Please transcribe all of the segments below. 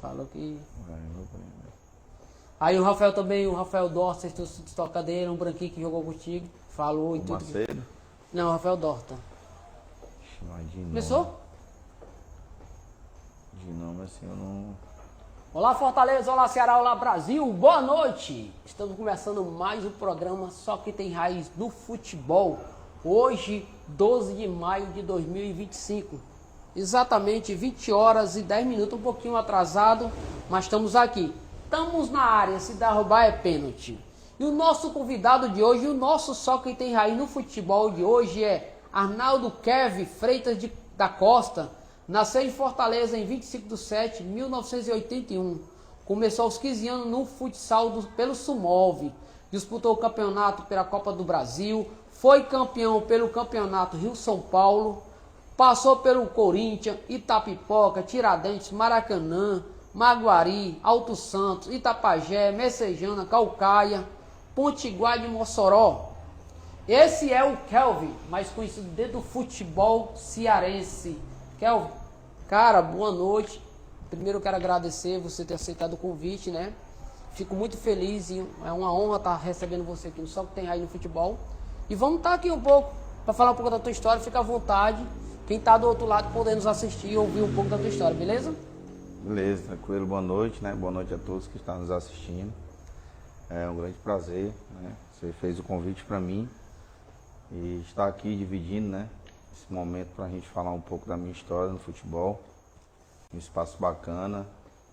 Falou que... Meu primo. Aí o Rafael também, o Rafael Dorta, você toca dele, um branquinho que jogou contigo. Falou e O tudo. Macedo? Não, o Rafael Dorta. Mas de nome. Começou? De nome assim eu não... Olá Fortaleza, olá Ceará, olá Brasil, boa noite! Estamos começando mais um programa Só Que Tem Raiz do Futebol. Hoje, 12 de maio de 2025. Exatamente 20 horas e 10 minutos, um pouquinho atrasado, mas estamos aqui. Estamos na área, se derrubar é pênalti. E o nosso convidado de hoje, o nosso Só Que Tem Raiz no Futebol de hoje é Arnaldo Kevin Freitas da Costa. Nasceu em Fortaleza em 25 de setembro de 1981. Começou aos 15 anos no futsal pelo Sumov. Disputou o campeonato pela Copa do Brasil. Foi campeão pelo campeonato Rio-São Paulo. Passou pelo Corinthians, Itapipoca, Tiradentes, Maracanã, Maguari, Alto Santos, Itapajé, Messejana, Calcaia, Potiguar de Mossoró. Esse é o Kelvin, mais conhecido dentro do futebol cearense. Kelvin, cara, boa noite. Primeiro eu quero agradecer você ter aceitado o convite, né? Fico muito feliz e é uma honra estar recebendo você aqui no Só Que Tem Raiz no Futebol. E vamos estar aqui um pouco para falar um pouco da tua história. Fica à vontade. Quem está do outro lado poder nos assistir e ouvir um pouco da tua história, beleza? Beleza, tranquilo, boa noite, né? Boa noite a todos que estão nos assistindo. É um grande prazer, né? Você fez o convite para mim e estar aqui dividindo, né? Esse momento para a gente falar um pouco da minha história no futebol. Um espaço bacana.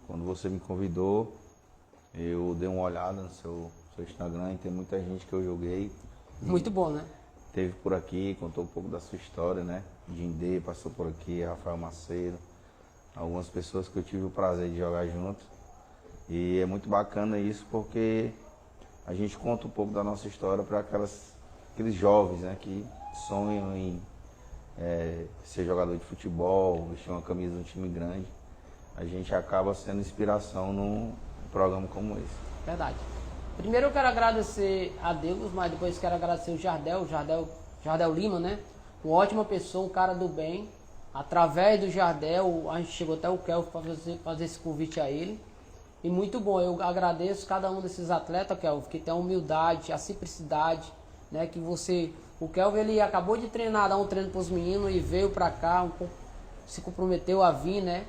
Quando você me convidou, eu dei uma olhada no seu Instagram e tem muita gente que eu joguei. Muito bom, né? Teve por aqui, contou um pouco da sua história, né? Jindê passou por aqui, Rafael Macedo, algumas pessoas que eu tive o prazer de jogar junto. E é muito bacana isso porque a gente conta um pouco da nossa história para aqueles jovens, né? Que sonham em ser jogador de futebol, vestir uma camisa de um time grande. A gente acaba sendo inspiração num programa como esse. Verdade. Primeiro eu quero agradecer a Deus, mas depois quero agradecer o Jardel Lima, né? Uma ótima pessoa, um cara do bem. Através do Jardel, a gente chegou até o Kelvin para fazer esse convite a ele. E muito bom, eu agradeço cada um desses atletas, Kelvin, que tem a humildade, a simplicidade, né? Que o Kelvin, ele acabou de treinar, dar um treino para os meninos e veio para cá, se comprometeu a vir, né?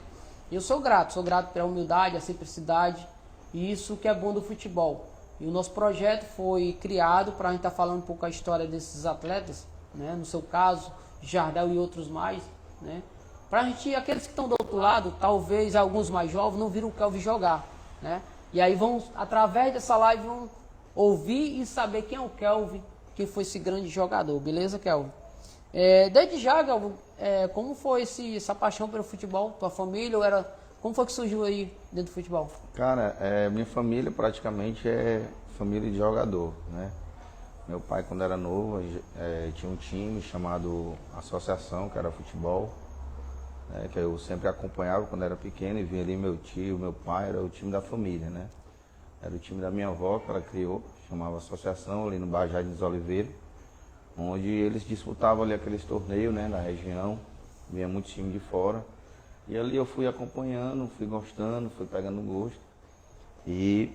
E eu sou grato pela humildade, a simplicidade, e isso que é bom do futebol. E o nosso projeto foi criado para a gente estar falando um pouco a história desses atletas, né? No seu caso, Jardel e outros mais, né? Para a gente, aqueles que estão do outro lado, talvez alguns mais jovens não viram o Kelvin jogar, né? E aí vão, através dessa live, vão ouvir e saber quem é o Kelvin, quem foi esse grande jogador, beleza, Kelvin? Desde já, Kelvin, como foi essa paixão pelo futebol? Tua família como foi que surgiu aí dentro do futebol? Cara, minha família praticamente é família de jogador, né? Meu pai, quando era novo, tinha um time chamado Associação, que era futebol, que eu sempre acompanhava quando era pequeno e vinha ali meu tio, meu pai, era o time da família, né? Era o time da minha avó, que ela criou, chamava Associação, ali no bairro Jardim dos Oliveiros, onde eles disputavam ali aqueles torneios, né, da região, vinha muito time de fora. E ali eu fui acompanhando, fui gostando, fui pegando gosto e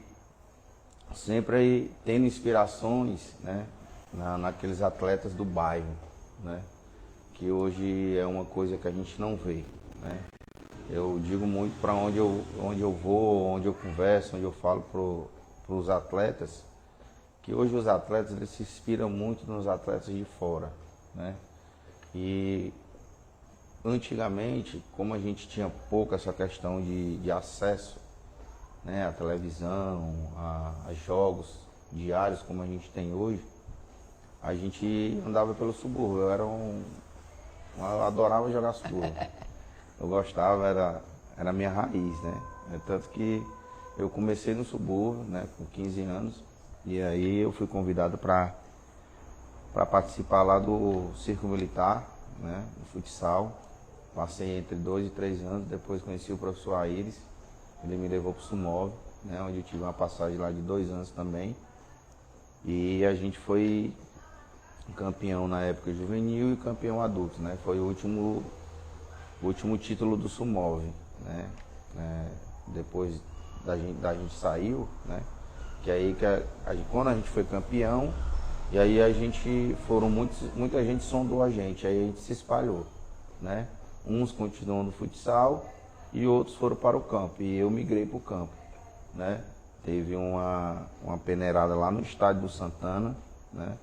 sempre aí tendo inspirações, né, naqueles atletas do bairro, né, que hoje é uma coisa que a gente não vê, né. Eu digo muito para onde eu vou, onde eu converso, onde eu falo para os atletas, que hoje os atletas eles se inspiram muito nos atletas de fora, né, e antigamente, como a gente tinha pouco essa questão de acesso, né, à televisão, a jogos diários como a gente tem hoje, a gente andava pelo subúrbio. Eu adorava jogar subúrbio. Eu gostava, era a minha raiz, né? Tanto que eu comecei no subúrbio, né, com 15 anos, e aí eu fui convidado para participar lá do Círculo Militar, né, no futsal. Passei entre 2 e 3 anos, depois conheci o professor Aires, ele me levou para o Sumov, né, onde eu tive uma passagem lá de 2 anos também. E a gente foi campeão na época juvenil e campeão adulto, né? Foi o último título do Sumov, né? depois da gente saiu, né? Que aí quando a gente foi campeão, e aí muita gente sondou a gente, aí a gente se espalhou, né? Uns continuam no futsal e outros foram para o campo, e eu migrei para o campo, né? Teve uma peneirada lá no estádio do Santana, né?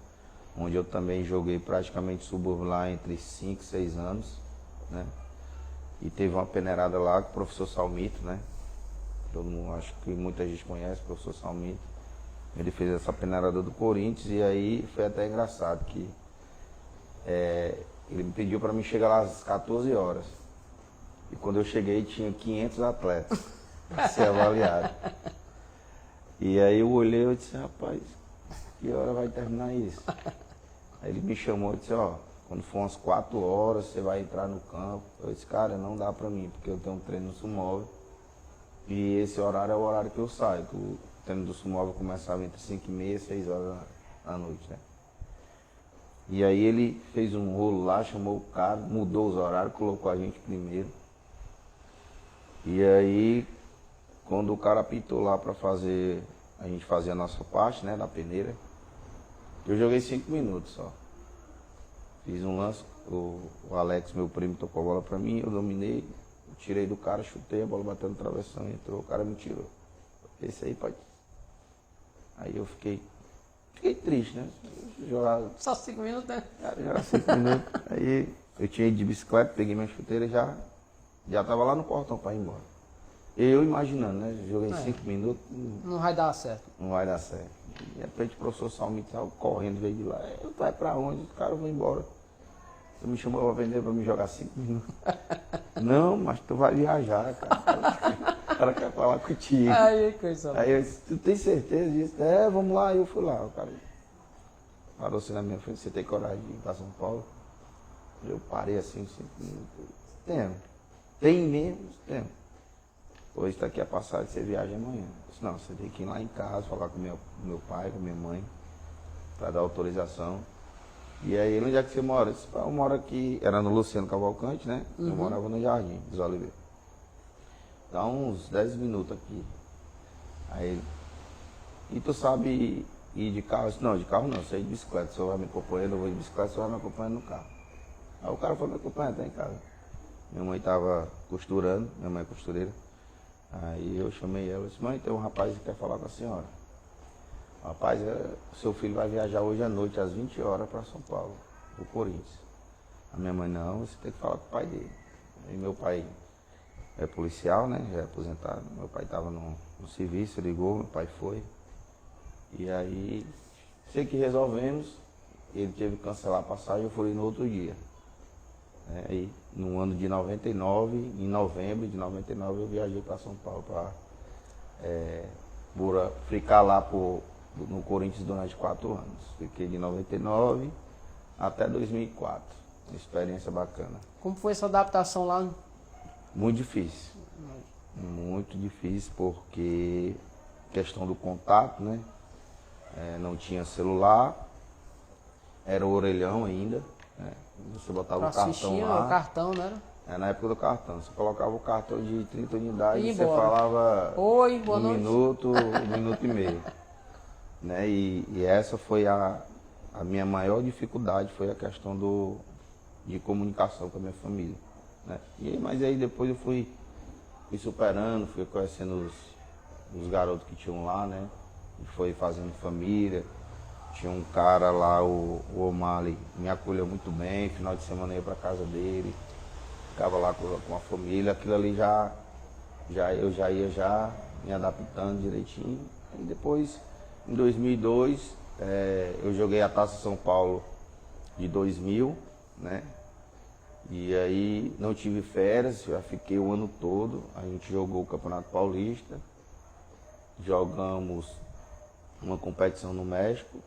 Onde eu também joguei praticamente subúrbio lá entre 5 e 6 anos, né? E teve uma peneirada lá com o professor Salmito, né? Todo mundo, acho que muita gente conhece o professor Salmito. Ele fez essa peneirada do Corinthians e aí foi até engraçado que ele me pediu para mim chegar lá às 14 horas. E quando eu cheguei tinha 500 atletas para ser avaliado. E aí eu olhei e disse, rapaz, que hora vai terminar isso? Aí ele me chamou e disse, ó, quando for umas 4 horas você vai entrar no campo. Eu disse, cara, não dá para mim, porque eu tenho um treino no Sumóvel. E esse horário é o horário que eu saio, que o treino do Sumóvel começava entre 5h30 e 6 horas da noite, né? E aí ele fez um rolo lá, chamou o cara, mudou os horários, colocou a gente primeiro. E aí, quando o cara apitou lá para fazer, a gente fazia a nossa parte, né, da peneira, eu joguei 5 minutos só. Fiz um lance, o Alex, meu primo, tocou a bola para mim, eu dominei, tirei do cara, chutei, a bola bateu no travessão, entrou, o cara me tirou. Esse aí pode... Aí eu fiquei triste, né? Jogar... Só 5 minutos, né? Jogar 5 minutos. Aí eu tinha ido de bicicleta, peguei minha chuteira e já tava lá no portão para ir embora. Eu imaginando, né? Joguei 5 minutos. Não vai dar certo. Não vai dar certo. De repente o professor Salmito estava correndo, veio de lá. Eu vai para onde? O cara vai embora. Você me chamou para vender para me jogar 5 minutos. Não, mas tu vai viajar, cara. O cara quer falar contigo. Aí, coisa. Aí eu disse, tu tem certeza disso? Vamos lá. Aí eu fui lá. O cara parou assim na minha frente, você tem coragem de ir para São Paulo? Eu parei assim, 5 minutos. Tenho. Tem mesmo? Tenho. Hoje está aqui a passagem, você viaja amanhã. Eu disse, não, você tem que ir lá em casa, falar com meu pai, com minha mãe, para dar autorização. E aí, onde é que você mora? Eu disse, eu moro aqui, era no Luciano Cavalcante, né? Eu morava no Jardim dos Oliveiras. Dá uns 10 minutos aqui. Aí, e tu sabe ir de carro? Eu disse, não, de carro não, você ir de bicicleta, você vai me acompanhando, eu vou de bicicleta, você vai me acompanhando no carro. Aí o cara foi me acompanhando, tá em casa. Minha mãe estava costurando, minha mãe é costureira. Aí eu chamei ela e disse, mãe, tem um rapaz que quer falar com a senhora. Rapaz, seu filho vai viajar hoje à noite, às 20 horas, para São Paulo, pro Corinthians. A minha mãe, não, você tem que falar com o pai dele. Aí meu pai é policial, né, já é aposentado. Meu pai estava no serviço, ligou, meu pai foi. E aí, sei que resolvemos, ele teve que cancelar a passagem, eu fui no outro dia. Aí, no ano de 99, em novembro de 99, eu viajei para São Paulo para ficar lá no Corinthians durante 4 anos. Fiquei de 99 até 2004. Uma experiência bacana. Como foi essa adaptação lá? Muito difícil. Muito difícil porque questão do contato, né? Não tinha celular, era o orelhão ainda, né? Você botava Pra o cartão assistir, lá. o cartão, né? Na época do cartão. Você colocava o cartão de 30 unidades E e você embora. falava Oi, boa 1 noite. minuto, 1 minuto e meio. Né? E essa foi a minha maior dificuldade, foi a questão de comunicação com a minha família. Né? Mas aí depois eu fui superando, fui conhecendo os garotos que tinham lá, né? E foi fazendo família. Tinha um cara lá, o O'Malley, me acolheu muito bem, final de semana eu ia para casa dele, ficava lá com a família, aquilo ali eu já ia me adaptando direitinho. E depois, em 2002, eu joguei a Taça São Paulo de 2000, né? E aí não tive férias, já fiquei o ano todo, a gente jogou o Campeonato Paulista, jogamos uma competição no México.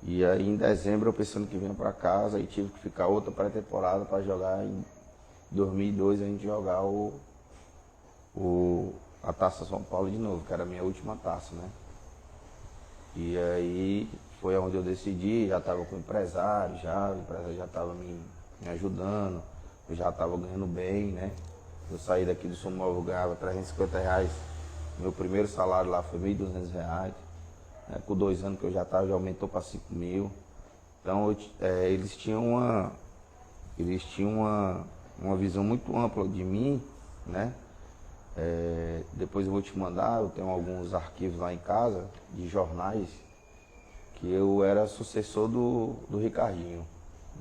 E aí em dezembro eu pensando que vinha para casa e tive que ficar outra pré-temporada para jogar em 2002 a gente jogar a Taça São Paulo de novo, que era a minha última taça, né? E aí foi onde eu decidi, já estava com o empresário já estava me ajudando, eu já estava ganhando bem, né? Eu saí daqui do São Paulo, ganhava R$ 350. Meu primeiro salário lá foi R$ 1.200. Né? Com 2 anos que eu já estava, já aumentou para 5.000. Então eles tinham uma visão muito ampla de mim, né? Depois eu vou te mandar, eu tenho alguns arquivos lá em casa de jornais que eu era sucessor do Ricardinho,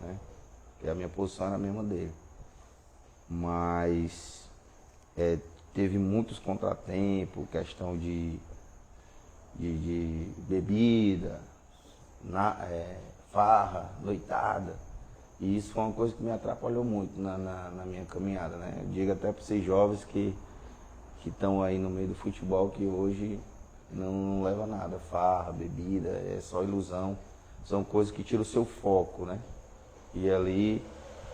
né? Que a minha posição era a mesma dele. Mas teve muitos contratempos, questão de bebida, farra, noitada. E isso foi uma coisa que me atrapalhou muito na minha caminhada, né? Eu digo até para vocês jovens que estão aí no meio do futebol, que hoje não leva nada. Farra, bebida, é só ilusão. São coisas que tiram o seu foco, né? E ali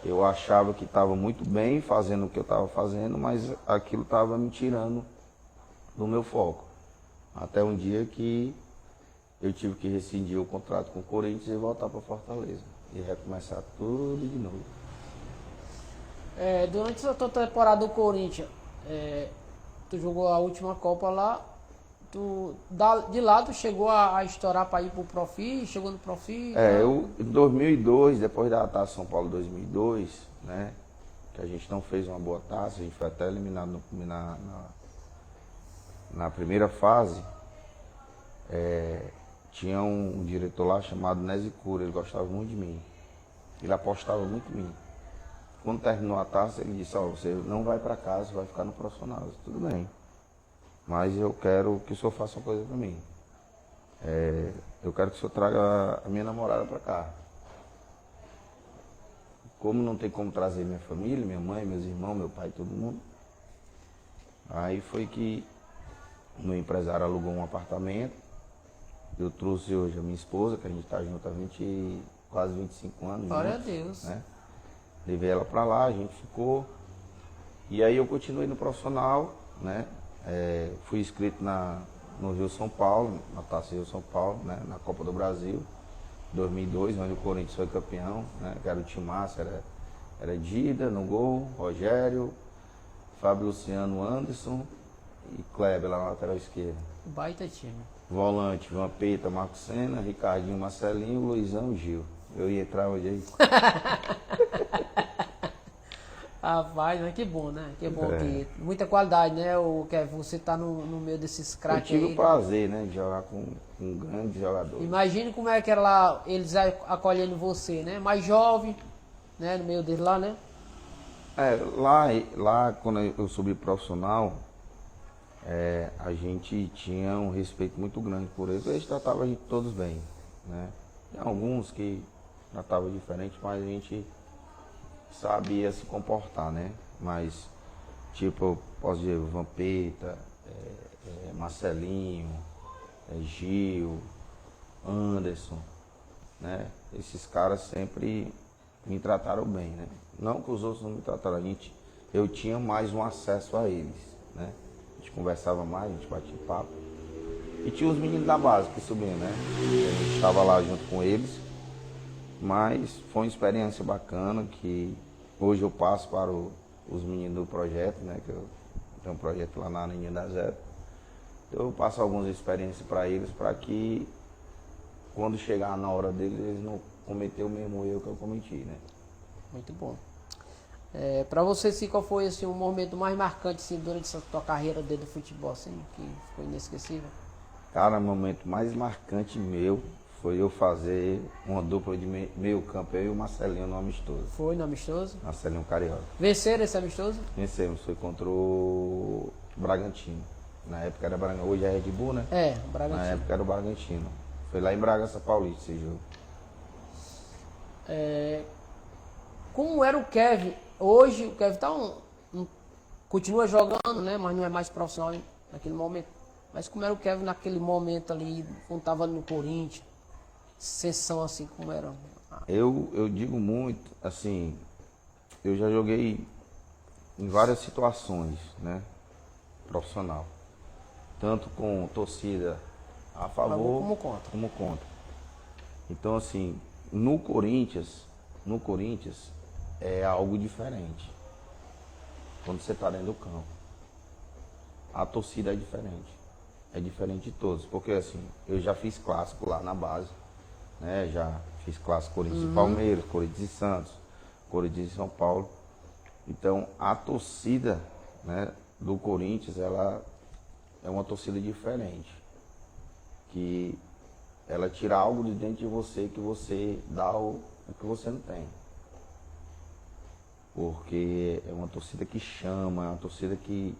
eu achava que estava muito bem fazendo o que eu estava fazendo, mas aquilo estava me tirando do meu foco. Até um dia que eu tive que rescindir o contrato com o Corinthians e voltar para Fortaleza. E recomeçar tudo de novo. Durante a tua temporada do Corinthians, tu jogou a última Copa lá, de lá tu chegou a estourar para ir pro Profi, chegou no Profi? Eu em 2002, depois da Taça São Paulo 2002, né, que a gente não fez uma boa taça, a gente foi até eliminado na primeira fase, tinha um diretor lá chamado Nezicura, ele gostava muito de mim, ele apostava muito em mim. Quando terminou a taça, ele disse: você não vai para casa, vai ficar no profissional. Eu disse: tudo bem, mas eu quero que o senhor faça uma coisa para mim. Eu quero que o senhor traga a minha namorada para cá. Como não tem como trazer minha família, minha mãe, meus irmãos, meu pai, todo mundo, aí foi que meu empresário alugou um apartamento. Eu trouxe hoje a minha esposa, que a gente está junto há quase 25 anos. Glória juntos, a Deus. né? Levei ela para lá, a gente ficou. E aí eu continuei no profissional, né? Fui inscrito no Rio São Paulo, na Taça Rio São Paulo, né? Na Copa do Brasil, 2002, onde o Corinthians foi campeão, né? Que era o timaço, era Dida no gol, Rogério, Fábio Luciano, Anderson e Kleber lá na lateral esquerda. Baita time. Volante, Vampeta, Marco Senna, Ricardinho, Marcelinho, Luizão e Gil. Eu ia entrar hoje aí. Rapaz, mas que bom, né? Que bom que muita qualidade, né? Você tá no meio desses craques aí. Eu tive o prazer, né, de jogar com grandes jogadores. Imagine como é que era lá, eles acolhendo você, né? Mais jovem, né? No meio deles lá, né? Lá quando eu subi profissional, a gente tinha um respeito muito grande por eles. Eles tratavam a gente todos bem, né? Tem alguns que tratavam diferente, mas a gente sabia se comportar, né? Mas, tipo, eu posso dizer, Vampeta, Marcelinho, Gil, Anderson, né? Esses caras sempre me trataram bem, né? Não que os outros não me trataram, eu tinha mais um acesso a eles, né? A gente conversava mais, a gente batia papo. E tinha os meninos da base que subiam, né? A gente estava lá junto com eles. Mas foi uma experiência bacana que hoje eu passo para os meninos do projeto, né? Que eu tenho um projeto lá na Aninha da Zero. Então eu passo algumas experiências para eles, para que quando chegar na hora deles, eles não cometerem o mesmo erro que eu cometi, né? Muito bom. Para você, assim, qual foi assim, o momento mais marcante assim, durante essa tua carreira dentro do futebol, assim, que foi inesquecível? Cara, o momento mais marcante meu foi eu fazer uma dupla de meio campo, eu e o Marcelinho no amistoso. Foi no amistoso? Marcelinho Carioca. Venceram esse amistoso? Vencemos, foi contra o Bragantino. Na época era Bragantino, hoje é Red Bull, né? O Bragantino. Na época era o Bragantino. Foi lá em Bragança Paulista esse jogo. Como era o Kevin? Hoje o Kevin tá continua jogando, né? Mas não é mais profissional naquele momento. Mas como era o Kevin naquele momento ali, quando estava no Corinthians? Sessão assim, como era? Eu digo muito, assim, eu já joguei em várias situações, né? Profissional. Tanto com torcida a favor como contra. Então, assim, no Corinthians é algo diferente. quando você está dentro do campo. A torcida é diferente de todos, porque assim, eu já fiz clássico lá na base, né? Já fiz clássico Corinthians e Palmeiras, Corinthians e Santos, Corinthians e São Paulo. Então, a torcida, né, do Corinthians, ela é uma torcida diferente, que ela tira algo de dentro de você que você dá o que você não tem. Porque é uma torcida que chama, é uma torcida que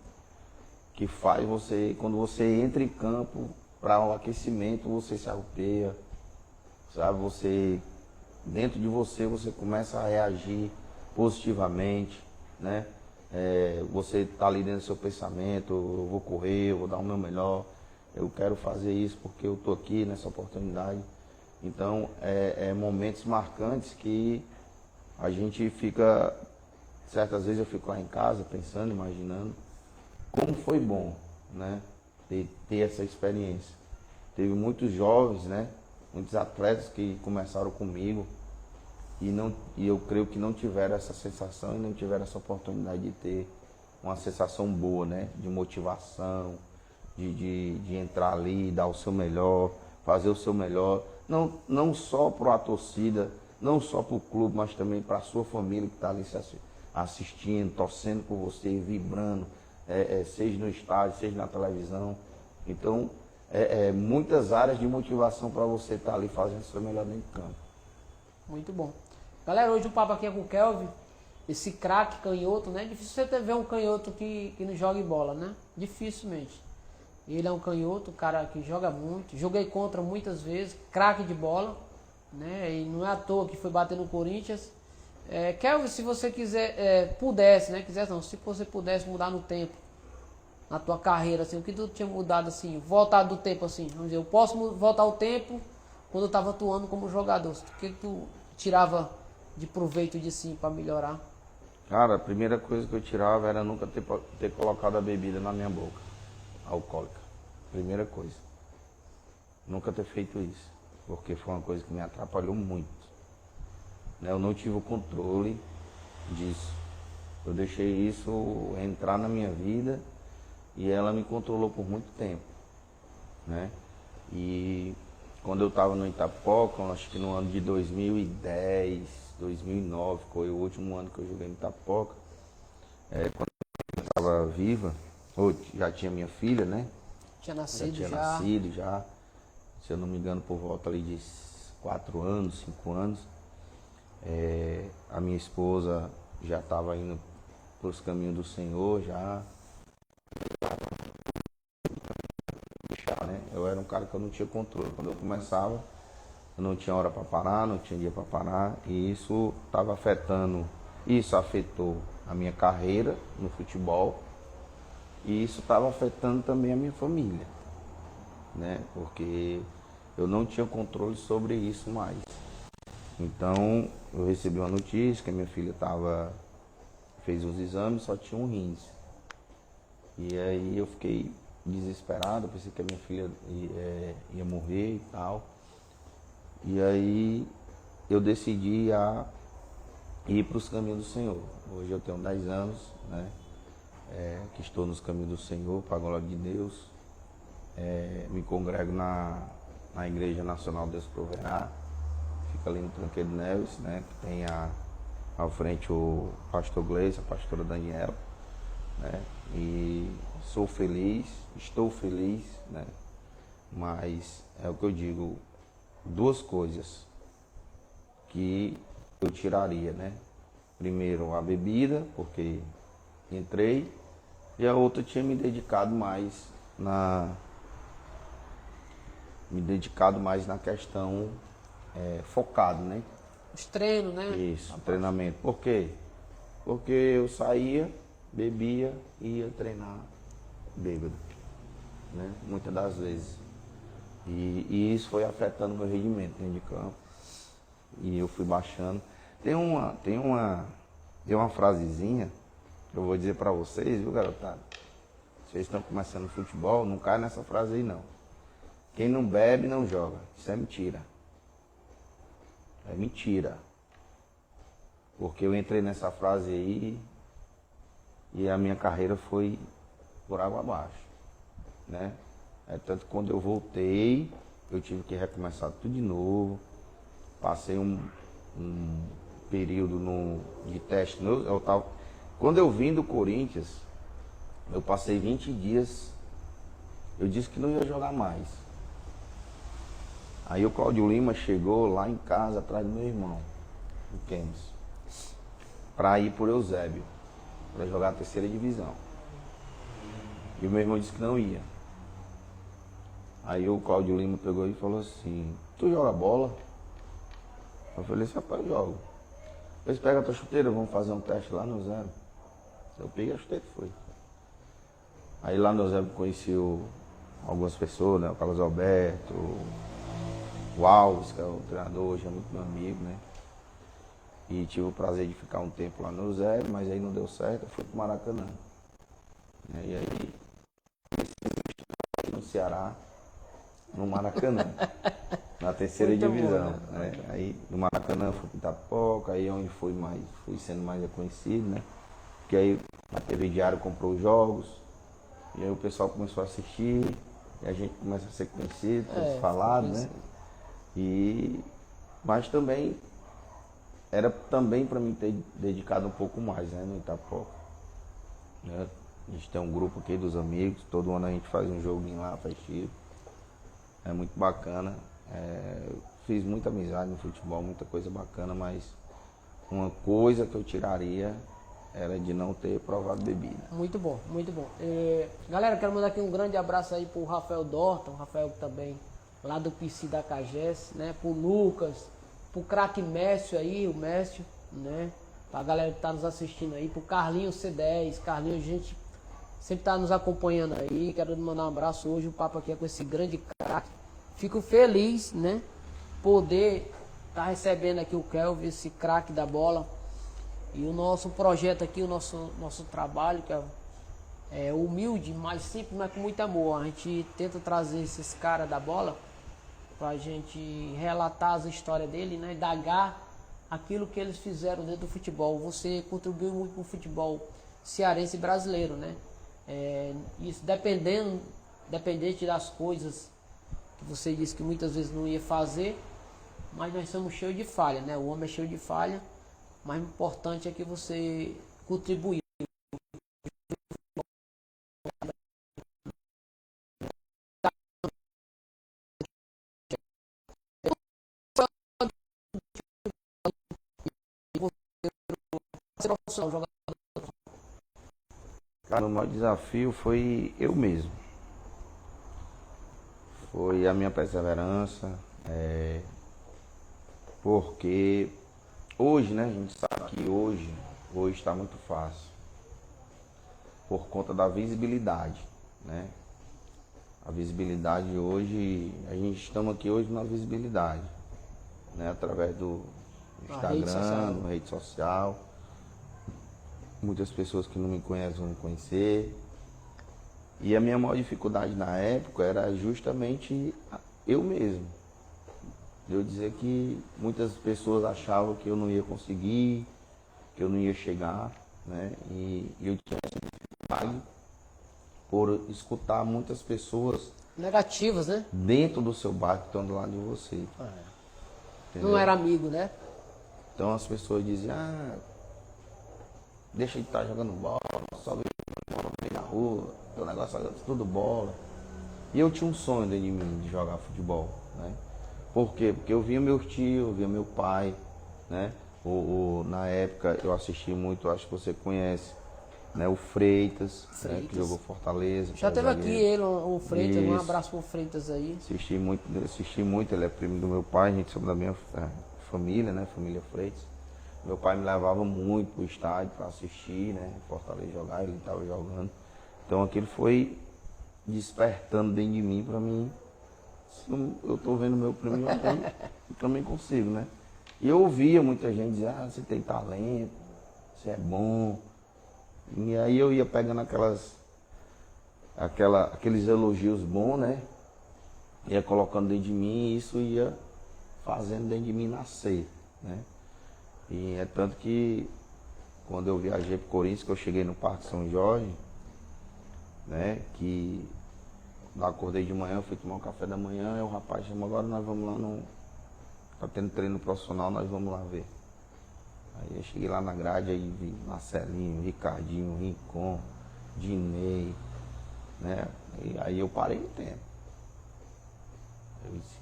faz você, quando você entra em campo para o aquecimento, você se arrepia, sabe? Você, dentro de você, você começa a reagir positivamente, né? Você está ali dentro do seu pensamento, eu vou correr, eu vou dar o meu melhor, eu quero fazer isso porque eu estou aqui nessa oportunidade. Então, momentos marcantes que a gente fica, certas vezes eu fico lá em casa pensando, imaginando, como foi bom, né, ter essa experiência. Teve muitos jovens, né, muitos atletas que começaram comigo e eu creio que não tiveram essa sensação e não tiveram essa oportunidade de ter uma sensação boa, né, de motivação, de entrar ali, dar o seu melhor, fazer o seu melhor, não só para a torcida, não só para o clube, mas também para a sua família que está ali assistindo, torcendo por você, vibrando, seja no estádio, seja na televisão. Então, muitas áreas de motivação para você estar ali fazendo o seu melhor dentro do campo. Muito bom. Galera, hoje o papo aqui é com o Kelvin, esse craque canhoto, né? Difícil você ver um canhoto que não joga bola, né? Dificilmente. Ele é um canhoto, um cara que joga muito. Joguei contra muitas vezes, craque de bola, né? E não é à toa que foi bater no Corinthians. Kelvin, se você pudesse, né? Quisesse não, se você pudesse mudar no tempo, na tua carreira, assim, o que tu tinha mudado, assim, voltar do tempo, assim, vamos dizer, eu posso voltar ao tempo quando eu estava atuando como jogador. O que tu tirava de proveito de si para melhorar? Cara, a primeira coisa que eu tirava era nunca ter colocado a bebida na minha boca, alcoólica. Primeira coisa. Nunca ter feito isso, porque foi uma coisa que me atrapalhou muito. Eu não tive o controle disso. Eu deixei isso entrar na minha vida e ela me controlou por muito tempo, né? E quando eu estava no Itapoca, acho que no ano de 2010, 2009, foi o último ano que eu joguei no Itapoca, quando eu estava viva, ou já tinha minha filha, né? Tinha nascido já. Tinha nascido já, se eu não me engano, por volta ali de 4 anos, 5 anos. A minha esposa já estava indo para os caminhos do Senhor, já. Né? Eu era um cara que eu não tinha controle. Quando eu começava, eu não tinha hora para parar, não tinha dia para parar, e isso estava afetando. Isso afetou a minha carreira no futebol, e isso estava afetando também a minha família, né? Porque eu não tinha controle sobre isso mais. Então, eu recebi uma notícia que a minha filha fez os exames, só tinha um rins. E aí eu fiquei desesperado, pensei que a minha filha ia morrer e tal. E aí eu decidi ir para os caminhos do Senhor. Hoje eu tenho 10 anos, né? Que estou nos caminhos do Senhor, para a glória de Deus. Me congrego na Igreja Nacional Deus Proverá. Fica ali no Tranqueiro Neves, né? Que tem à frente o pastor Gleice, a pastora Daniela, né? E sou feliz, estou feliz, né? Mas é o que eu digo, 2 coisas que eu tiraria, né? Primeiro a bebida, porque entrei, e a outra tinha me dedicado mais na questão focado, né? Os treinos, né? Isso, treinamento. Por quê? Porque eu saía, bebia e ia treinar bêbado, né? Muitas das vezes. E isso foi afetando o meu rendimento dentro de campo. E eu fui baixando. Tem uma frasezinha que eu vou dizer pra vocês, viu, garotada? Vocês estão começando futebol, não cai nessa frase aí não. Quem não bebe não joga. Isso é mentira. É mentira. Porque eu entrei nessa frase aí e a minha carreira foi por água abaixo, né? É tanto que quando eu voltei, eu tive que recomeçar tudo de novo. Passei um período de teste. Quando eu vim do Corinthians, eu passei 20 dias, eu disse que não ia jogar mais. Aí o Cláudio Lima chegou lá em casa, atrás do meu irmão, o Kemes, para ir por Eusébio, para jogar a terceira divisão. E o meu irmão disse que não ia. Aí o Cláudio Lima pegou e falou assim, tu joga bola? Eu falei assim, rapaz, eu jogo. Eles pegam a tua chuteira, vamos fazer um teste lá no Eusébio. Eu peguei a chuteira e fui. Aí lá no Eusébio conheci algumas pessoas, né? O Carlos Alberto, o Alves, que é o treinador, hoje é muito meu amigo, né? E tive o prazer de ficar um tempo lá no Eusébio, mas aí não deu certo, eu fui pro Maracanã. E aí, no Ceará, no Maracanã, na terceira Muito divisão. bom, Né? Aí no Maracanã fui pro Itapoca, aí é onde fui sendo mais reconhecido, né? Porque aí a TV Diário comprou os jogos, e aí o pessoal começou a assistir, e a gente começa a ser conhecido, falado, né? Mas também era também para mim ter dedicado um pouco mais, né, no Itapoca. Né? A gente tem um grupo aqui dos amigos, todo ano a gente faz um joguinho lá, festivo. É muito bacana. Fiz muita amizade no futebol, muita coisa bacana, mas uma coisa que eu tiraria era de não ter provado bebida. Muito bom, muito bom. Galera, quero mandar aqui um grande abraço aí pro Rafael Dorton, o Rafael também lá do PC da Cagés, né? Pro Lucas, pro craque Mércio aí, o Mércio, né? Pra galera que tá nos assistindo aí, pro Carlinhos C10, Carlinhos, gente sempre tá nos acompanhando aí. Quero mandar um abraço hoje, o papo aqui é com esse grande craque. Fico feliz, né? Poder tá recebendo aqui o Kelvin, esse craque da bola. E o nosso projeto aqui, o nosso trabalho, que é humilde, mas simples, mas com muito amor. A gente tenta trazer esses caras da bola pra gente relatar as histórias dele, né? Indagar aquilo que eles fizeram dentro do futebol. Você contribuiu muito pro futebol cearense e brasileiro, né? Isso dependente das coisas que você disse que muitas vezes não ia fazer, mas nós somos cheios de falha, né? O homem é cheio de falha, mas o importante é que você contribuiu. Cara, o maior desafio foi eu mesmo. Foi a minha perseverança, porque hoje, né, a gente sabe que hoje está muito fácil, por conta da visibilidade, né? A visibilidade hoje, a gente estamos aqui hoje na visibilidade, né? Através do Instagram, da rede social. Muitas pessoas que não me conhecem vão me conhecer. E a minha maior dificuldade na época era justamente eu mesmo. Eu dizer que muitas pessoas achavam que eu não ia conseguir, que eu não ia chegar, né? E eu tinha essa dificuldade por escutar muitas pessoas Negativas, né? dentro do seu bairro que estão do lado de você. Não era amigo, né? Então as pessoas diziam, deixa de estar jogando bola, só vem bola na rua, teu negócio é tudo bola. E eu tinha um sonho dentro de mim de jogar futebol, né? Por quê? Porque eu via meu tio, eu via meu pai, né? Na época eu assisti muito, acho que você conhece, né? O Freitas. Né? Que jogou Fortaleza. Já teve aqui ele, o Freitas, um abraço pro Freitas aí. Assisti muito, ele é primo do meu pai, a gente somos da minha família, né? Família Freitas. Meu pai me levava muito pro estádio para assistir, né? Fortaleza jogar, ele estava jogando. Então aquilo foi despertando dentro de mim para mim. Se eu tô vendo meu primo jogando, eu também consigo, né? E eu ouvia muita gente dizer, você tem talento, você é bom. E aí eu ia pegando aqueles elogios bons, né? Ia colocando dentro de mim e isso ia fazendo dentro de mim nascer, né? E é tanto que quando eu viajei para o Corinthians, que eu cheguei no Parque São Jorge, né? Que eu acordei de manhã, fui tomar um café da manhã, e o rapaz chamou, agora nós vamos lá no... Tá tendo treino profissional, nós vamos lá ver. Aí eu cheguei lá na grade, aí vi Marcelinho, Ricardinho, Rincon, Dinei, né? E aí eu parei no tempo. Eu disse,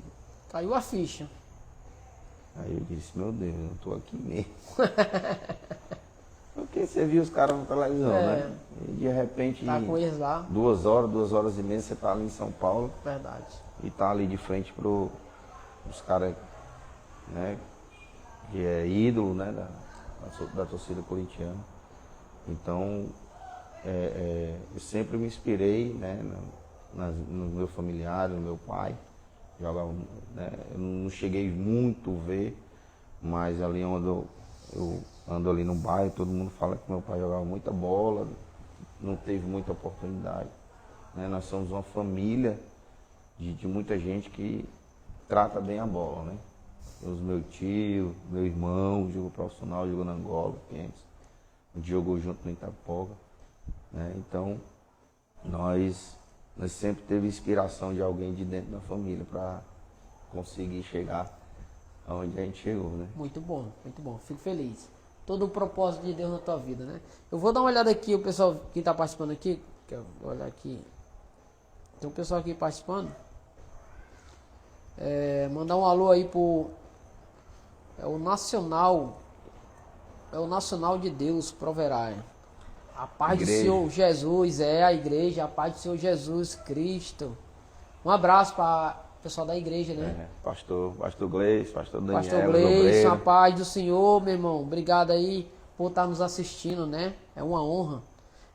Caiu a ficha. aí eu disse, meu Deus, eu tô aqui mesmo. Porque você viu os caras na televisão, né? E de repente, Tá com eles lá. 2 horas e meia, você tá ali em São Paulo. Verdade. E tá ali de frente pros caras, né? Que é ídolo, né? Da torcida corintiana. Então, eu sempre me inspirei, né? No meu familiar, no meu pai. Jogava, né? Eu não cheguei muito a ver, mas ali onde eu ando ali no bairro, todo mundo fala que meu pai jogava muita bola, não teve muita oportunidade, né? Nós somos uma família de muita gente que trata bem a bola, né? Os meus tios, meu irmão, jogou profissional, jogou na Angola, a gente jogou junto no Itapoca, né? Então, nós sempre teve inspiração de alguém de dentro da família para conseguir chegar aonde a gente chegou, né? Muito bom, fico feliz. Todo o propósito de Deus na tua vida, né? Eu vou dar uma olhada aqui, o pessoal que está participando aqui, quero olhar aqui. Tem um pessoal aqui participando. Mandar um alô aí pro o Nacional de Deus proverá. A paz do Senhor Jesus, a igreja, a paz do Senhor Jesus Cristo. Um abraço para o pessoal da igreja, né? Pastor Gleice, pastor Daniel, Pastor Gleice, a paz do Senhor, meu irmão. Obrigado aí por estar nos assistindo, né? É uma honra.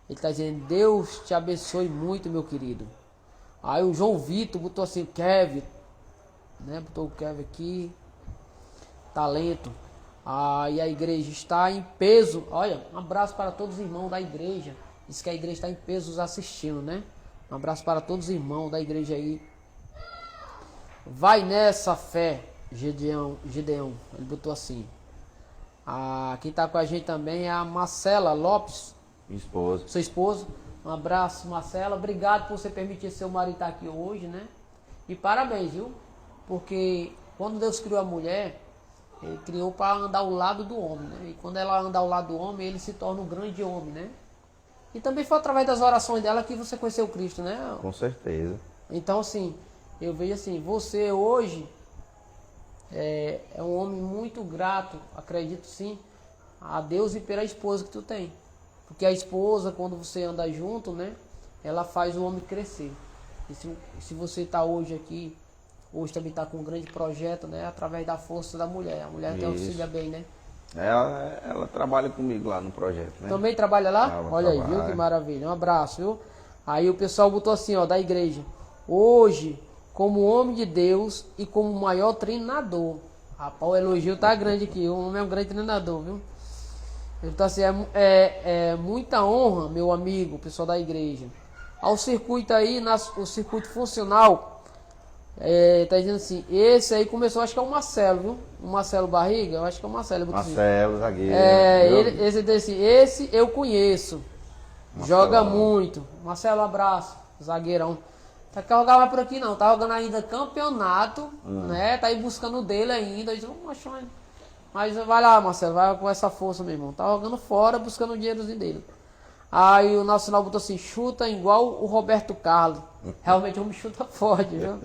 Ele está dizendo, Deus te abençoe muito, meu querido. Aí o João Vitor botou assim, Kevin, né? Botou o Kevin aqui. Talento. E a igreja está em peso. Olha, um abraço para todos os irmãos da igreja. Diz que a igreja está em peso nos assistindo, né? Um abraço para todos os irmãos da igreja aí. Vai nessa fé, Gideão. Ele botou assim. Quem está com a gente também é a Marcela Lopes. Minha esposa. Sua esposa. Um abraço, Marcela. Obrigado por você permitir seu marido estar aqui hoje, né? E parabéns, viu? Porque quando Deus criou a mulher, Ele criou para andar ao lado do homem, né? E quando ela anda ao lado do homem, ele se torna um grande homem, né? E também foi através das orações dela que você conheceu Cristo, né? Com certeza. Então, assim, eu vejo assim, você hoje é um homem muito grato, acredito sim, a Deus e pela esposa que tu tem. Porque a esposa, quando você anda junto, né? Ela faz o homem crescer. E se você está hoje aqui, hoje também está com um grande projeto, né? Através da força da mulher. A mulher até auxilia bem, né? Ela trabalha comigo lá no projeto, né? Também trabalha lá? Olha aí, trabalha. viu? Que maravilha. Um abraço, viu? Aí o pessoal botou assim, ó, da igreja. Hoje, como homem de Deus e como maior treinador. Rapaz, o elogio tá grande aqui. O homem é um grande treinador, viu? Ele tá assim, é muita honra, meu amigo, o pessoal da igreja. Ao circuito aí, o circuito funcional, tá dizendo assim, esse aí começou, acho que é o Marcelo, viu? O Marcelo Barriga, eu acho que é o Marcelo. Marcelo, assim, zagueiro. Esse eu conheço. Marcelo. Joga muito. Marcelo, abraço. Zagueirão. Tá que jogava por aqui não, tá jogando ainda campeonato, né? Tá aí buscando o dele ainda. Mas vai lá, Marcelo, vai com essa força, meu irmão. Tá jogando fora, buscando o dinheirozinho dele. Aí o Nacional botou assim, chuta igual o Roberto Carlos. Realmente o homem chuta forte, viu?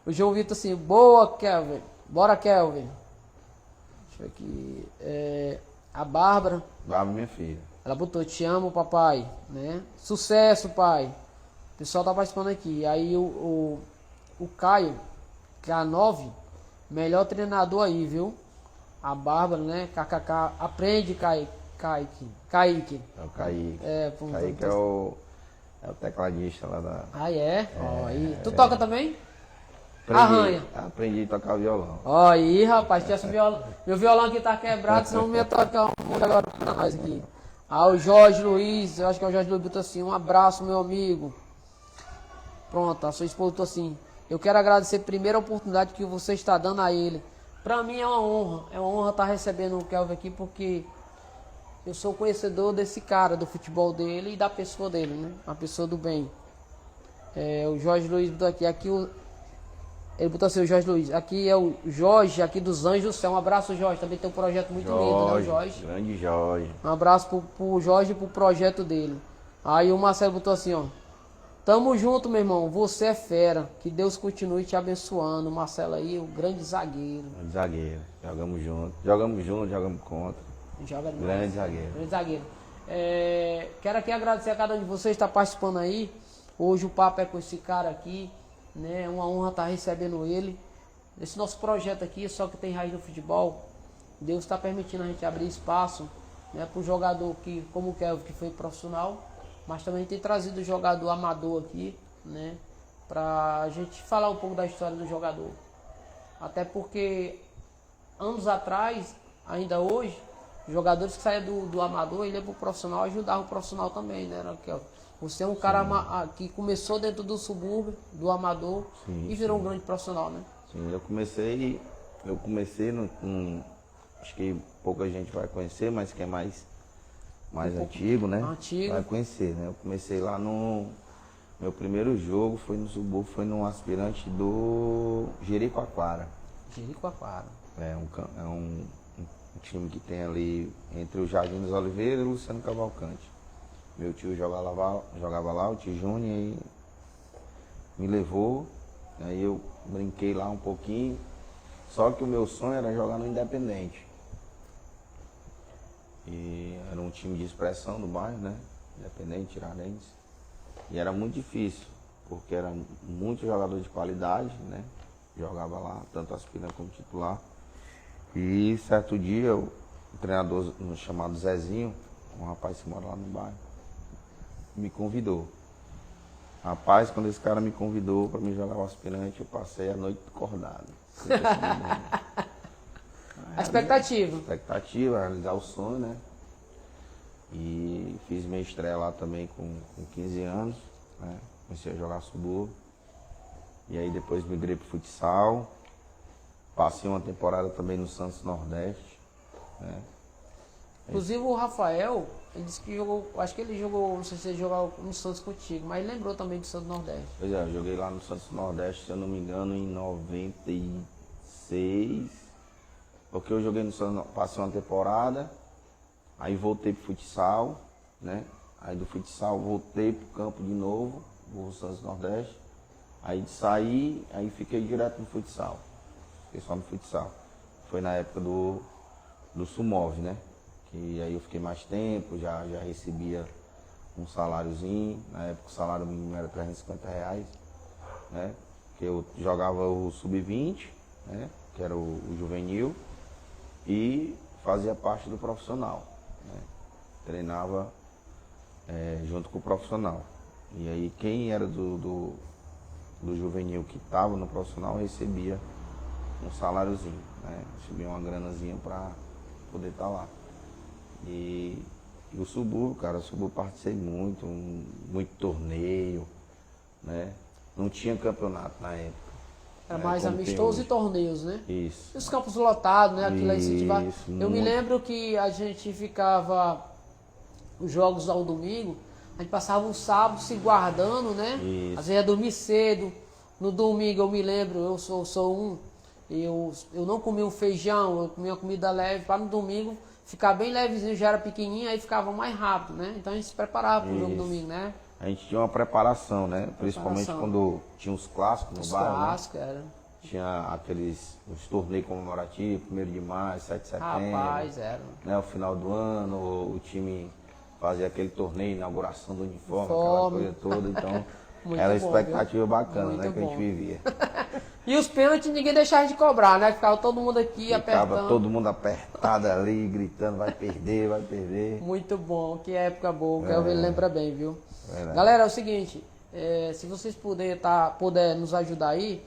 O João Vitor assim, boa, Kelvin. Bora, Kelvin. Deixa eu ver aqui. A Bárbara. Bárbara, minha filha. Ela botou, te amo, papai. Né? Sucesso, pai. O pessoal tá participando aqui. Aí o Caio, K9, melhor treinador aí, viu? A Bárbara, né? KKK. Aprende, Kaique. É o Kaique. Kaique é o tecladista lá da... Aí. Tu toca também? Arranha. Aprendi a tocar violão. Ó aí, rapaz, meu violão aqui tá quebrado, senão não ia tocar um monte agora pra nós aqui. O Jorge Luiz, eu acho que é o Jorge Luiz, botou assim, um abraço, meu amigo. Pronto, a sua esposa botou assim, eu quero agradecer a primeira oportunidade que você está dando a ele. Pra mim é uma honra estar recebendo o Kelvin aqui, porque eu sou conhecedor desse cara, do futebol dele e da pessoa dele, né? Uma pessoa do bem. O Jorge Luiz botou aqui ele botou assim, o Jorge Luiz, aqui é o Jorge, aqui dos Anjos do Céu. Um abraço, Jorge, também tem um projeto muito lindo, né, o Jorge? Grande Jorge. Um abraço pro Jorge e pro projeto dele. Aí o Marcelo botou assim, ó. Tamo junto, meu irmão, você é fera, que Deus continue te abençoando. O Marcelo aí, o grande zagueiro. Grande zagueiro, jogamos junto, jogamos contra. Joga demais. Grande zagueiro. Grande zagueiro. Quero aqui agradecer a cada um de vocês que está participando aí. Hoje o papo é com esse cara aqui, né? É uma honra estar recebendo ele. Esse nosso projeto aqui, Só Que Tem Raiz no Futebol, Deus está permitindo a gente abrir espaço, né, para o jogador que, como o Kelvin, que foi profissional, mas também tem trazido o jogador amador aqui, né, para a gente falar um pouco da história do jogador. Até porque anos atrás, ainda hoje, jogadores que saíam do amador e iam para o profissional, ajudavam o profissional também, né, Kelvin? Você é um cara que começou dentro do subúrbio, do amador, e virou um grande profissional, né? Sim, eu comecei acho que pouca gente vai conhecer, mas que é mais antigo, né? Antigo. Vai conhecer, né? Eu comecei lá meu primeiro jogo foi no subúrbio, foi num aspirante do Jericoacoara. Jericoacoara. É um time que tem ali entre o Jardim dos Oliveiras e o Luciano Cavalcante. Meu tio jogava lá, o tio Júnior, e me levou, aí eu brinquei lá um pouquinho, só que o meu sonho era jogar no Independente. E era um time de expressão do bairro, né? Independente, Tiradentes. E era muito difícil, porque era muito jogador de qualidade, né? Jogava lá, tanto aspirante como titular. E certo dia, o treinador chamado Zezinho, um rapaz que mora lá no bairro, me convidou. Rapaz, quando esse cara me convidou para me jogar o aspirante, eu passei a noite acordado. A expectativa. Realizar o sonho, né? E fiz minha estreia lá também com 15 anos, né? Comecei a jogar subúrbio. E aí depois migrei pro futsal. Passei uma temporada também no Santos Nordeste, né? Inclusive o Rafael, ele disse que jogou, acho que ele jogou, não sei se ele jogou no Santos contigo, mas ele lembrou também do Santos Nordeste. Pois é, eu joguei lá no Santos Nordeste, se eu não me engano, em 96, porque eu joguei no Santos, passei uma temporada, aí voltei pro futsal, né? Aí do futsal voltei pro campo de novo, o Santos Nordeste, aí saí, aí fiquei direto no futsal, fiquei só no futsal. Foi na época do Sumov, né? Que aí eu fiquei mais tempo, já recebia um saláriozinho, na época o salário mínimo era R$350, né? Que eu jogava o sub-20, né? Que era o juvenil, e fazia parte do profissional, né? Treinava junto com o profissional. E aí quem era do juvenil que estava no profissional recebia um saláriozinho, né? Recebia uma granazinha para poder estar lá. E o subúrbio, cara, o subúrbio participei muito torneio, né? Não tinha campeonato na época. Era mais amistoso e torneios, né? Isso. E os campos lotados, né? Aquilo aí incentivava. Isso, Eu me lembro que a gente ficava, os jogos ao domingo, a gente passava um sábado se guardando, né? Isso. Às vezes ia dormir cedo. No domingo eu me lembro, eu não comia um feijão, eu comia comida leve, para no domingo ficar bem levezinho, já era pequenininho, aí ficava mais rápido, né? Então a gente se preparava para o jogo domingo, né? A gente tinha uma preparação, né? Principalmente quando tinha os clássicos no bairro, clássicos, né? era. Tinha os torneios comemorativos, 1º de maio, 7 de setembro. Rapaz, era. Né? O final do ano, o time fazia aquele torneio, inauguração do uniforme, aquela coisa toda, então era expectativa bacana, né? Que a gente vivia. E os pênaltis ninguém deixava de cobrar, né? Ficava todo mundo aqui apertando. Ficava todo mundo apertado ali, gritando, vai perder, vai perder. Muito bom, que época boa, o Kelvin lembra bem, viu? Verdade. Galera, é o seguinte, se vocês puder nos ajudar aí,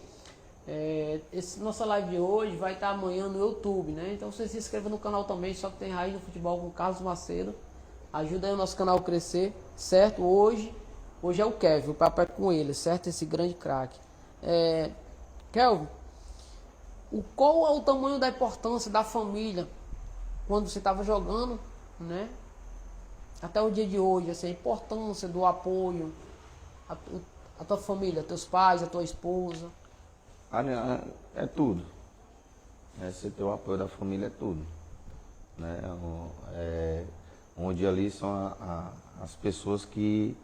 nossa live de hoje vai estar amanhã no YouTube, né? Então você se inscreva no canal também, Só Que Tem Raiz no Futebol com Carlos Macedo. Ajuda aí o nosso canal a crescer, certo? Hoje é o Kelvin, o papo é com ele, certo? Esse grande craque. Kelvin, qual é o tamanho da importância da família quando você estava jogando, né? até o dia de hoje, assim, a importância do apoio à tua família, teus pais, à tua esposa? É tudo. Você ter o apoio da família é tudo. Né? Onde ali são as pessoas que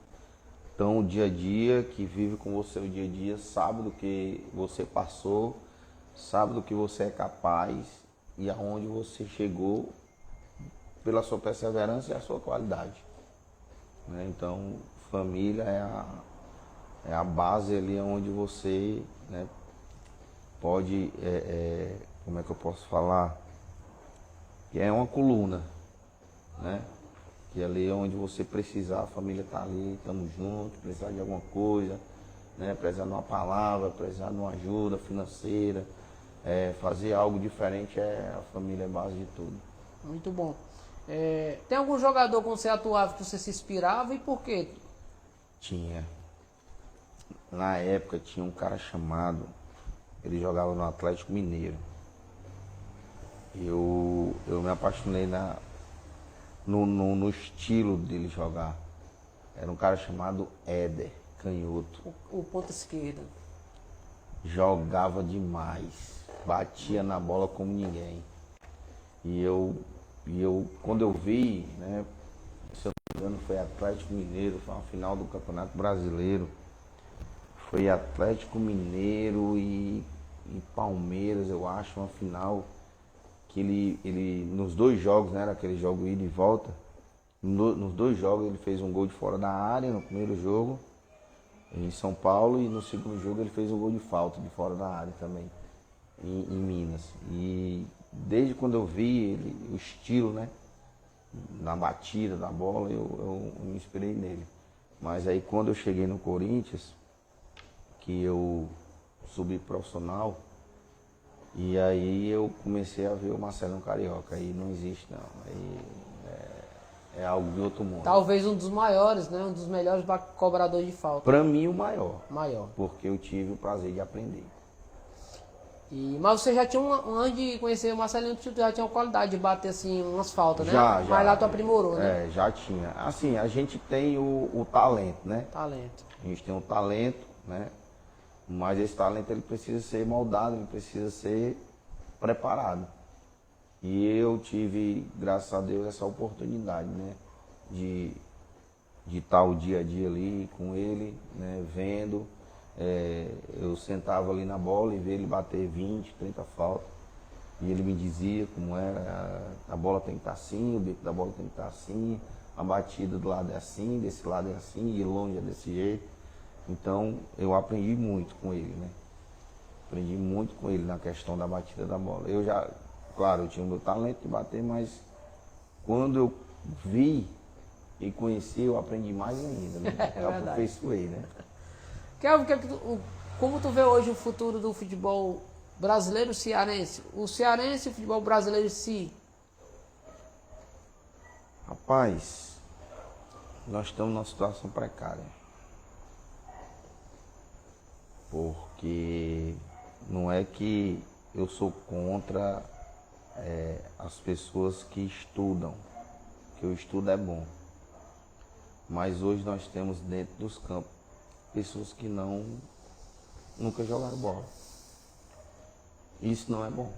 estão o dia a dia, que vivem com você o dia a dia, sabem do que você passou, sabem do que você é capaz e aonde você chegou pela sua perseverança e a sua qualidade. Né? Então, família é a base ali onde você, né, pode, como é que eu posso falar? Que é uma coluna, né? Que ali é onde você precisar, a família está ali, estamos juntos, precisar de alguma coisa, né? Precisar de uma palavra, precisar de uma ajuda financeira, fazer algo diferente, a família é base de tudo. Muito bom. Tem algum jogador quando você atuava que você se inspirava e por quê? Tinha. Na época tinha um cara chamado, ele jogava no Atlético Mineiro. Eu me apaixonei no estilo dele jogar. Era um cara chamado Éder, canhoto. O ponta esquerda. Jogava demais, batia na bola como ninguém. E eu quando eu vi, né, se eu não me engano foi Atlético Mineiro, foi uma final do Campeonato Brasileiro. Foi Atlético Mineiro e Palmeiras, eu acho, uma final que ele nos dois jogos, né, era aquele jogo ida e volta, nos dois jogos ele fez um gol de fora da área no primeiro jogo, em São Paulo, e no segundo jogo ele fez um gol de falta de fora da área também, em Minas. E desde quando eu vi ele, o estilo, né, na batida da bola, eu me inspirei nele. Mas aí quando eu cheguei no Corinthians, que eu subi profissional, e aí eu comecei a ver o Marcelinho Carioca, aí não existe não, aí é algo de outro mundo. Talvez um dos maiores, né? Um dos melhores cobradores de falta. Para mim o maior. Maior. Porque eu tive o prazer de aprender. Mas você já tinha, antes de conhecer o Marcelinho, tu já tinha uma qualidade de bater assim umas faltas, né? Já. Mas lá tu aprimorou, né? Já tinha. Assim, a gente tem o talento, né? Talento. A gente tem um talento, né? Mas esse talento ele precisa ser moldado, ele precisa ser preparado. E eu tive, graças a Deus, essa oportunidade, né? De estar o dia a dia ali com ele, né? Vendo. Eu sentava ali na bola e via ele bater 20, 30 faltas. E ele me dizia como era, a bola tem que estar assim, o bico da bola tem que estar assim, a batida do lado é assim, desse lado é assim, e longe é desse jeito. Então eu aprendi muito com ele, né? Aprendi muito com ele na questão da batida da bola. Eu já, claro, eu tinha o meu talento de bater, mas quando eu vi e conheci, eu aprendi mais ainda, né? Eu aperfeiçoei, né? Kelvin, como tu vê hoje o futuro do futebol brasileiro e cearense? O cearense e o futebol brasileiro em si? Rapaz, nós estamos numa situação precária. Porque não é que eu sou contra as pessoas que estudam, que o estudo é bom. Mas hoje nós temos dentro dos campos pessoas que nunca jogaram bola. Isso não é bom.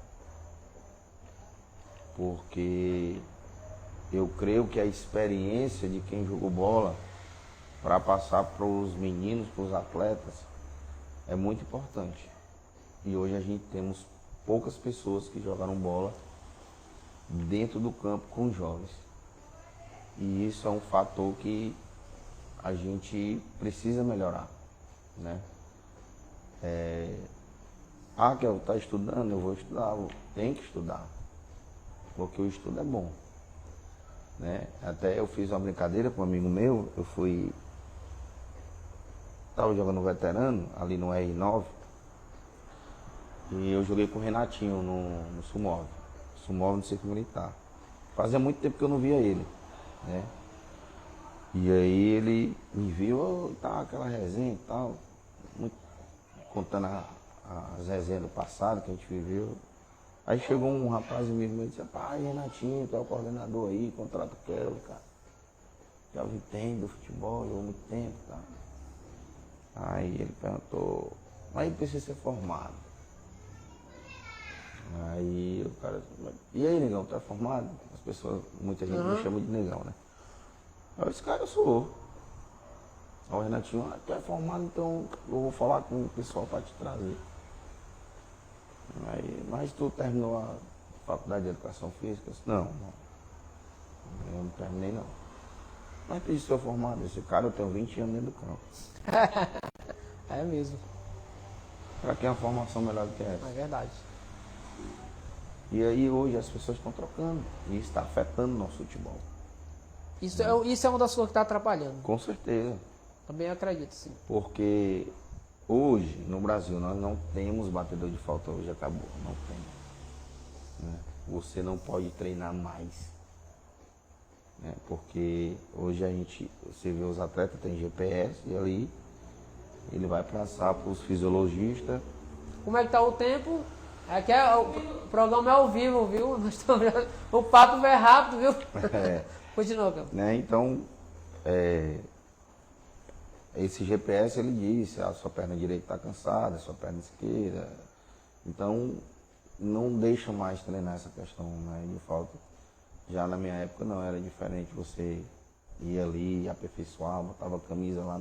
Porque eu creio que a experiência de quem jogou bola para passar para os meninos, para os atletas, é muito importante. E hoje a gente temos poucas pessoas que jogaram bola dentro do campo com os jovens. E isso é um fator que a gente precisa melhorar, né? Que eu estou estudando, eu vou estudar, tenho que estudar, porque o estudo é bom, né? Até eu fiz uma brincadeira com um amigo meu, estava jogando veterano ali no R9 e eu joguei com o Renatinho no Sumov no Circo Militar. Fazia muito tempo que eu não via ele, né? E aí ele me viu, aquela resenha e tal, contando as resenhas do passado que a gente viveu. Aí chegou um rapaz amigo meu e disse, pai, Renatinho, tu é o coordenador aí, contrata o Kelvin, cara. Kelvin entende do futebol, jogou muito tempo, tá? Aí ele perguntou, mas ele precisa ser formado. Aí o cara, e aí, negão, tu é formado? As pessoas, muita gente me chama de negão, né? Aí eu disse, cara, eu sou. Aí o Renatinho, tu é formado, então eu vou falar com o pessoal pra te trazer. Aí, mas tu terminou a faculdade de educação física? Eu disse, não, eu não terminei não. Mas tu disse que eu sou formado, esse cara eu tenho 20 anos dentro do campo. É mesmo. Pra que uma formação melhor do que essa? É verdade. E aí hoje as pessoas estão trocando. E isso está afetando o nosso futebol. Isso é uma das coisas que está atrapalhando. Com certeza. Também acredito, sim. Porque hoje, no Brasil, nós não temos batedor de falta, hoje acabou. Não tem. Né? Você não pode treinar mais. Né? Porque hoje você vê os atletas, tem GPS e ali ele vai passar para os fisiologistas. Como é que tá o tempo? Aqui o programa é ao vivo, viu? Nós estamos, o papo vai rápido, viu? Continua, cara. Né? Então, esse GPS ele disse, a sua perna direita está cansada, a sua perna esquerda. Então, não deixa mais treinar essa questão, né, de falta. Já na minha época não, era diferente. Você ia ali, aperfeiçoava, botava a camisa lá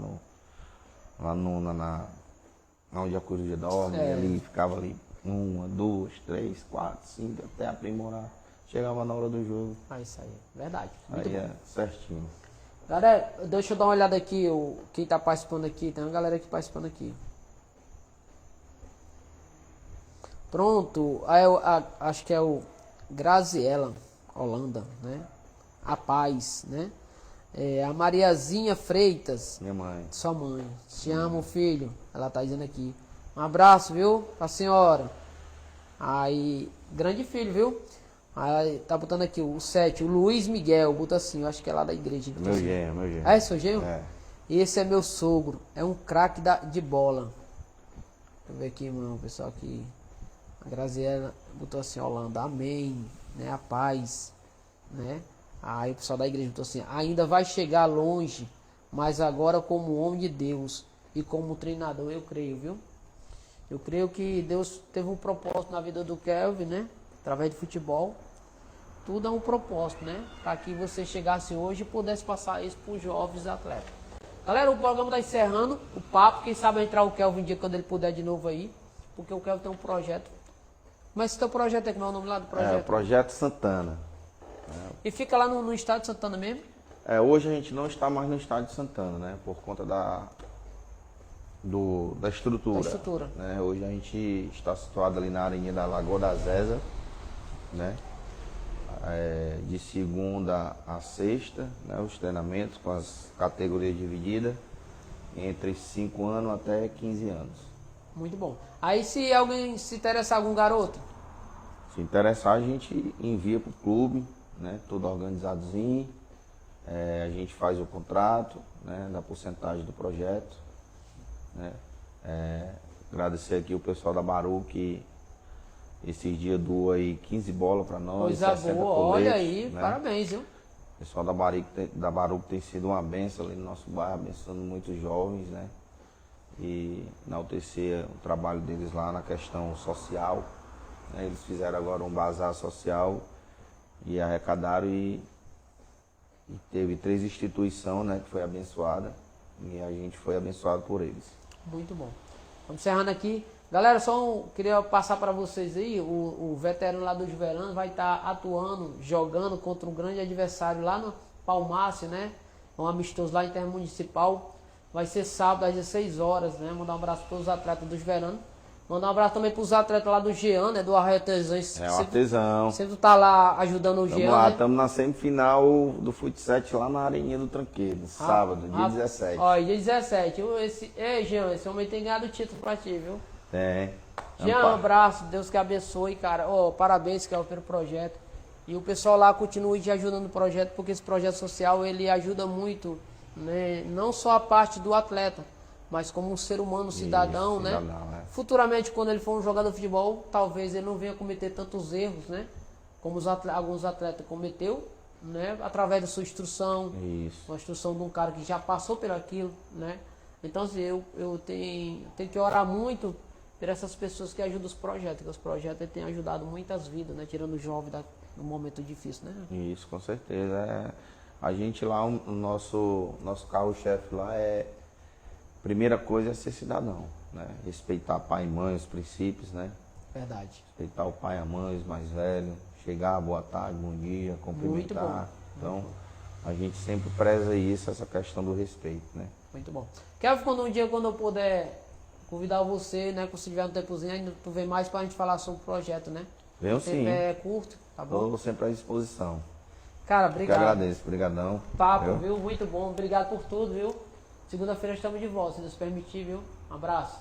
onde a coruja dorme, e ali ficava ali 1, 2, 3, 4, 5, até aprimorar. Chegava na hora do jogo. Isso aí, verdade. Muito aí bom. é certinho. Galera, deixa eu dar uma olhada aqui, quem tá participando aqui, tem uma galera aqui participando aqui. Pronto, aí acho que é o Graziela, Holanda, né? A Paz, né? A Mariazinha Freitas. Minha mãe. Sua mãe. Te amo, filho. Ela tá dizendo aqui. Um abraço, viu? Pra senhora. Aí, grande filho, viu? Aí tá botando aqui o 7, o Luiz Miguel. Bota assim, eu acho que é lá da igreja. Meu genro, meu genro. É seu genro? É. Esse é meu sogro. É um craque de bola. Deixa eu ver aqui, irmão, o pessoal aqui. A Graziela botou assim, Holanda. Amém. Né? A paz. Né? Aí o pessoal da igreja botou assim, ainda vai chegar longe, mas agora como homem de Deus e como treinador, eu creio, viu? Eu creio que Deus teve um propósito na vida do Kelvin, né? Através de futebol. Tudo é um propósito, né? Para que você chegasse hoje e pudesse passar isso para os jovens atletas. Galera, o programa está encerrando o papo. Quem sabe entrar o Kelvin um dia quando ele puder de novo aí. Porque o Kelvin tem um projeto. Mas esse teu projeto é como é o nome lá do projeto? O Projeto Santana. E fica lá no estado de Santana mesmo? Hoje a gente não está mais no estado de Santana, né? Por conta da estrutura. Da estrutura. Né? Hoje a gente está situado ali na areinha da Lagoa da Zeza, né? De segunda a sexta, né? Os treinamentos com as categorias divididas entre 5 anos até 15 anos. Muito bom. Aí se alguém se interessar, algum garoto? Se interessar, a gente envia para o clube, né? Tudo organizadozinho. A gente faz o contrato, né? Da porcentagem do projeto. Né? Agradecer aqui o pessoal da Baru que esses dias doou aí 15 bolas para nós. Coisa 60 boa, coletes, olha aí, né? parabéns, viu? O pessoal da Baru tem sido uma benção ali no nosso bairro, abençoando muitos jovens, né? E enaltecer o trabalho deles lá na questão social. Né? Eles fizeram agora um bazar social e arrecadaram e teve 3 instituições, né, que foi abençoada e a gente foi abençoado por eles. Muito bom. Vamos encerrando aqui. Galera, queria passar para vocês aí, o veterano lá do Juverano vai estar atuando, jogando contra um grande adversário lá no Palmácia, né? Um amistoso lá intermunicipal. Vai ser sábado às 16 horas, né? Mandar um abraço para os atletas do Juverano. Mandar um abraço também para os atletas lá do Jean, né? Do Artesão. O Artesão. Sempre tá lá ajudando o Jean. Vamos lá, né? estamos na semifinal do Futsal lá na Areinha do Tranqueiro, sábado, dia 17. Ó, dia 17. Ei, Jean, esse homem tem ganhado o título pra ti, viu? Tem. Jean, um abraço, Deus que abençoe, cara. Parabéns, que é o pelo projeto. E o pessoal lá continue te ajudando no projeto, porque esse projeto social, ele ajuda muito, né? Não só a parte do atleta, mas como um ser humano, cidadão, né? Futuramente, quando ele for um jogador de futebol, talvez ele não venha cometer tantos erros, né? Como alguns atletas cometeu, né? Através da sua instrução, Isso. uma instrução de um cara que já passou por aquilo, né? Então, assim, eu tenho que orar muito por essas pessoas que ajudam os projetos, que os projetos têm ajudado muitas vidas, né? Tirando o jovem do momento difícil, né? Isso, com certeza. A gente lá, o nosso carro-chefe lá primeira coisa é ser cidadão, né? Respeitar pai e mãe, os princípios, né? Verdade. Respeitar o pai e a mãe, os mais velhos, chegar, boa tarde, bom dia, cumprimentar. Muito bom. Então, a gente sempre preza isso, essa questão do respeito, né? Muito bom. Kevin, quando eu puder convidar você, né? Quando você tiver um tempozinho, ainda tu vem mais pra gente falar sobre o projeto, né? Venho O tempo sim. é curto, tá bom? Estou sempre à disposição. Cara, Eu que obrigado. agradeço, brigadão. Papo, viu? Muito bom. Obrigado por tudo, viu? Segunda-feira estamos de volta, se Deus permitir, viu? Um abraço.